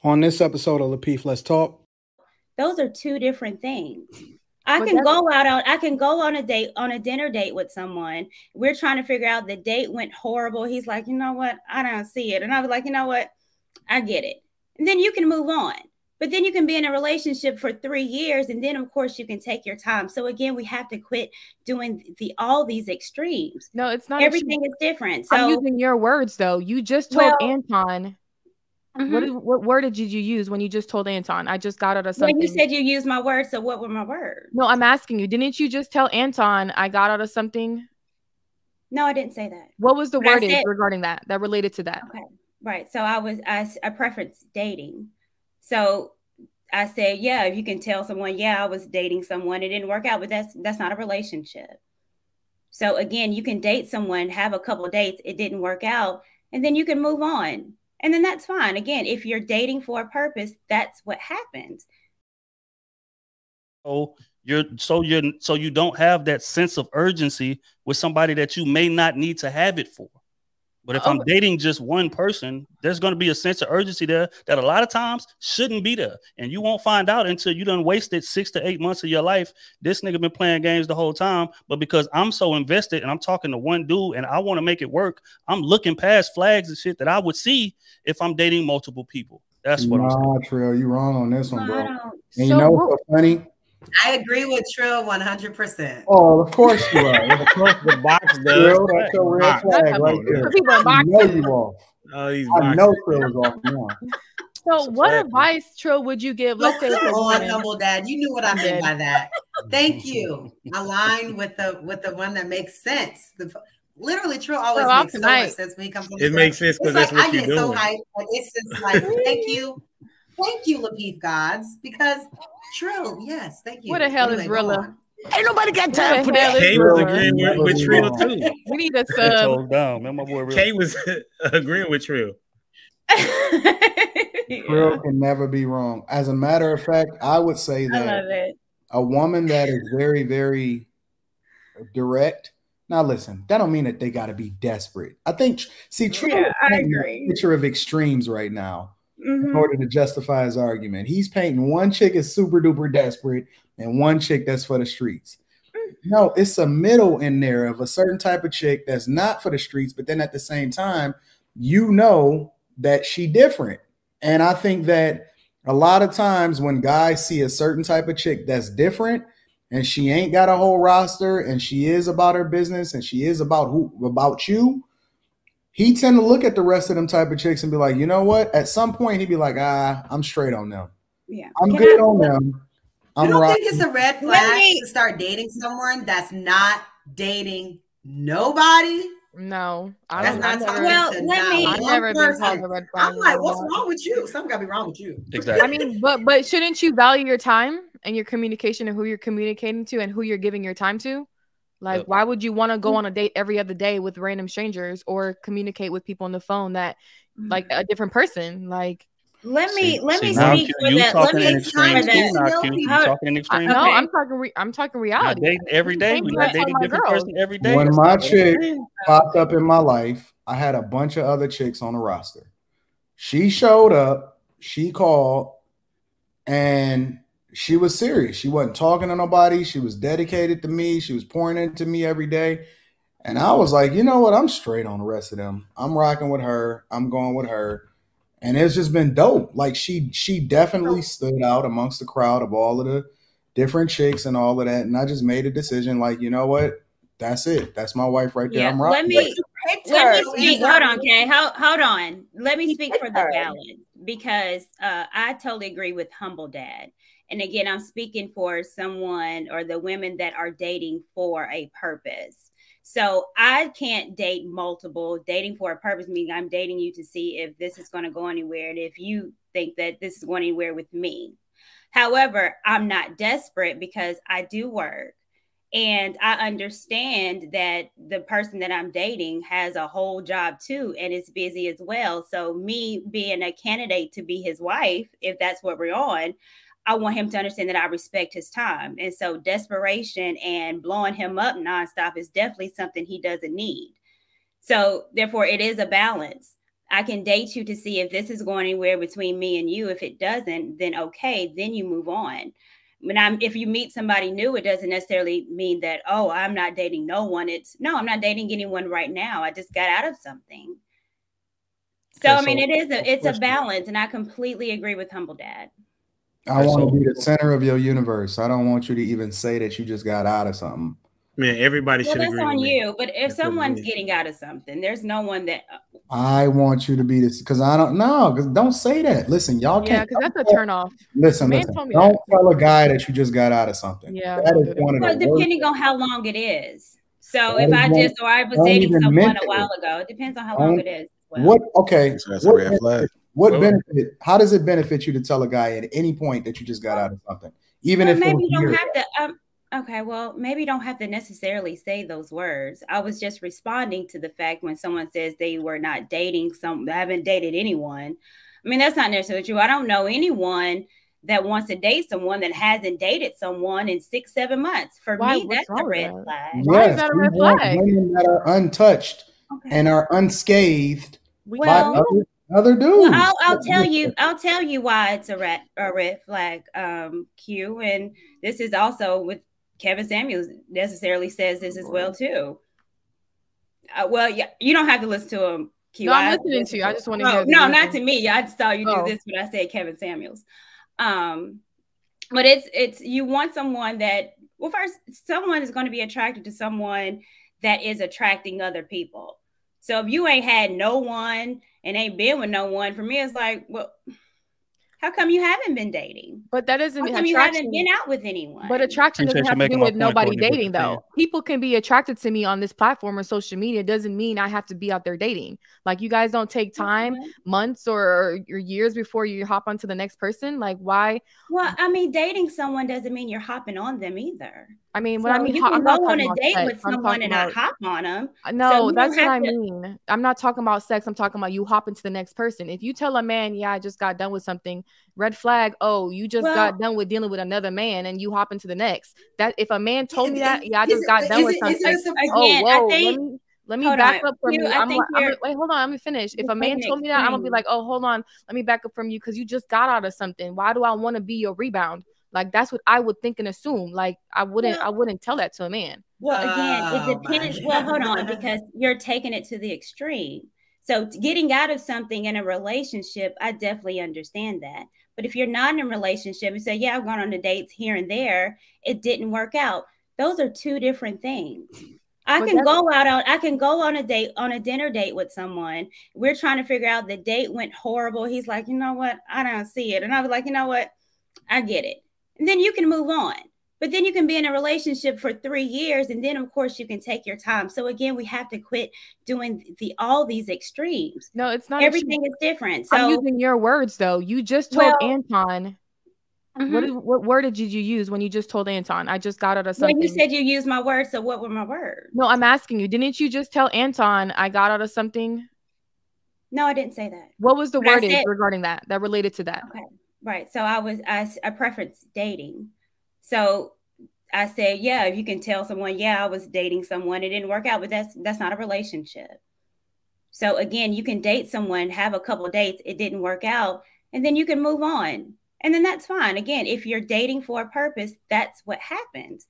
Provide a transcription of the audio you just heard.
On this episode of Lapeef, Let's Talk. Those are two different things. I can go on a date, on a dinner date with someone. We're trying to figure out the date went horrible. He's like, you know what? I don't see it. And I was like, you know what? I get it. And then you can move on. But then you can be in a relationship for 3 years, and then of course you can take your time. So again, we have to quit doing all these extremes. No, it's not. Everything is different. So I'm using your words though. You just told Anton. What word did you use when you just told Anton? I just got out of something. When you said you used my words, so what were my words? No, I'm asking you. Didn't you just tell Anton I got out of something? No, I didn't say that. What was the wordage regarding that related to that? Okay, right. So I preference dating. So I said, yeah, if you can tell someone, yeah, I was dating someone, it didn't work out, but that's not a relationship. So again, you can date someone, have a couple of dates, it didn't work out, and then you can move on. And then that's fine. Again, if you're dating for a purpose, that's what happens. So you don't have that sense of urgency with somebody that you may not need to have it for. But if I'm dating just one person, there's going to be a sense of urgency there that a lot of times shouldn't be there. And you won't find out until you done wasted 6 to 8 months of your life. This nigga been playing games the whole time. But because I'm so invested and I'm talking to one dude and I want to make it work, I'm looking past flags and shit that I would see if I'm dating multiple people. That's what I'm saying. Trill, you wrong on this one, bro. And you know what's so funny? I agree with Trill 100%. Oh, of course you are. Of course the box does. Trill, that's your red flag right there. I know you off. I know Trill is off now. So what advice, Trill, would you give? Let's say on Humble Dad. You knew what I meant by that. Thank you. Align with the one that makes sense. Literally, Trill always makes so much sense when he comes on. It makes sense because that's what you're doing. I get so hyped. Like, it's just like, thank you, Lapeef gods, because Trill, yes, thank you. What the hell is Rilla? Ain't nobody got time for that. Kay was agreeing with Trill too. We need a sub. Kay was agreeing with Trill. Trill can never be wrong. As a matter of fact, I would say that a woman that is very, very direct. Now, listen, that don't mean that they got to be desperate. I think, Trill is painting a picture of extremes right now. In order to justify his argument, he's painting one chick as super duper desperate and one chick that's for the streets. No, it's a middle in there of a certain type of chick that's not for the streets, but then at the same time, you know that she different. And I think that a lot of times when guys see a certain type of chick that's different and she ain't got a whole roster and she is about her business and she is about you, he tend to look at the rest of them type of chicks and be like, you know what? At some point, he'd be like, I'm straight on them. Yeah, I'm good on them. I don't think it's a red flag to start dating someone that's not dating nobody. No, that's not talking to I've never been called a red flag. I'm like, what's wrong with you? Something gotta be wrong with you. Exactly. I mean, but shouldn't you value your time and your communication and who you're communicating to and who you're giving your time to? Like, why would you want to go on a date every other day with random strangers or communicate with people on the phone that, like, a different person? Like, let me speak for that. Talking in extremes. No, I'm talking reality. Dating every day. We're not dating different person every day. When my chick popped up in my life, I had a bunch of other chicks on the roster. She showed up, she called, and she was serious. She wasn't talking to nobody. She was dedicated to me. She was pouring into me every day. And I was like, you know what? I'm straight on the rest of them. I'm rocking with her. I'm going with her. And it's just been dope. Like she definitely stood out amongst the crowd of all of the different chicks and all of that. And I just made a decision like, you know what? That's it. That's my wife right there. I'm rocking. Let me speak. Hold on, Kay. Hold on. Let me speak for the balance because I totally agree with Humble Dad. And again, I'm speaking for someone or the women that are dating for a purpose. So I can't date multiple. Dating for a purpose meaning I'm dating you to see if this is going to go anywhere and if you think that this is going anywhere with me. However, I'm not desperate because I do work. And I understand that the person that I'm dating has a whole job too and is busy as well. So me being a candidate to be his wife, if that's what we're on, I want him to understand that I respect his time. And so desperation and blowing him up nonstop is definitely something he doesn't need. So therefore, it is a balance. I can date you to see if this is going anywhere between me and you. If it doesn't, then okay, then you move on. If you meet somebody new, it doesn't necessarily mean that, oh, I'm not dating no one. It's no, I'm not dating anyone right now. I just got out of something. So, I mean, it's a balance, and I completely agree with Humble Dad. I want to be the center of your universe. I don't want you to even say that you just got out of something. Man, everybody should agree. That's on you. But if someone's getting out of something, there's no one that. I want you to be this because I don't know. Because don't say that. Listen, y'all can't. Yeah, because that's a turn off. Listen. Don't tell a guy that you just got out of something. Yeah. That is one of the depending on how long it is. So if I was dating someone a while ago, it depends on how long it is. What? Okay. That's a red flag. What benefit? How does it benefit you to tell a guy at any point that you just got out of something, even if maybe you don't have to? Okay, well, maybe you don't have to necessarily say those words. I was just responding to the fact when someone says they were not dating they haven't dated anyone. I mean, that's not necessarily true. I don't know anyone that wants to date someone that hasn't dated someone in 6-7 months. For me, that's a red flag. Yes, why is that a red flag? Women that are untouched and are unscathed by other dudes. Well, I'll tell you why it's a red flag, Q. And this is also with Kevin Samuels necessarily says this as well too. Well, yeah, you don't have to listen to him, Q. No, I'm listening to you. I just want to hear. No, not to me. I just saw you do this when I said Kevin Samuels. But it's you want someone that, well, first, someone is going to be attracted to someone that is attracting other people. So if you ain't had no one and ain't been with no one, for me, it's like, well, how come you haven't been dating? But that doesn't mean you haven't been out with anyone. But attraction doesn't have to do with nobody dating, though. People can be attracted to me on this platform or social media. It doesn't mean I have to be out there dating. Like, you guys don't take time, months or years before you hop onto the next person. Like, why? Well, I mean, dating someone doesn't mean you're hopping on them either. I mean, what I mean, you can go on a date with someone and not hop on them. No, that's what I mean. I'm not talking about sex. I'm talking about you hopping to the next person. If you tell a man, yeah, I just got done with something, red flag. Oh, you just got done with dealing with another man and you hop into the next. That if a man told me that, yeah, I just got done with something. Oh, whoa, let me back up from you. Wait, hold on. I'm gonna finish. If a man told me that, I'm gonna be like, oh, hold on. Let me back up from you because you just got out of something. Why do I want to be your rebound? Like, that's what I would think and assume. Like, I wouldn't tell that to a man. Well, again, it depends. Well, hold on, because you're taking it to the extreme. So getting out of something in a relationship, I definitely understand that. But if you're not in a relationship and say, yeah, I've gone on the dates here and there, it didn't work out. Those are two different things. I can go on a date, on a dinner date with someone. We're trying to figure out the date went horrible. He's like, you know what? I don't see it. And I was like, you know what? I get it. And then you can move on. But then you can be in a relationship for 3 years. And then, of course, you can take your time. So, again, we have to quit doing all these extremes. No, it's not. Everything is different. So, I'm using your words, though. You just told Anton. What word did you use when you just told Anton? I just got out of something. When you said you used my words, so what were my words? No, I'm asking you. Didn't you just tell Anton I got out of something? No, I didn't say that. What was the word regarding that related to that? Okay. Right. So I preference dating. So I said, yeah, if you can tell someone, yeah, I was dating someone, it didn't work out, but that's not a relationship. So again, you can date someone, have a couple of dates, it didn't work out, and then you can move on. And then that's fine. Again, if you're dating for a purpose, that's what happens.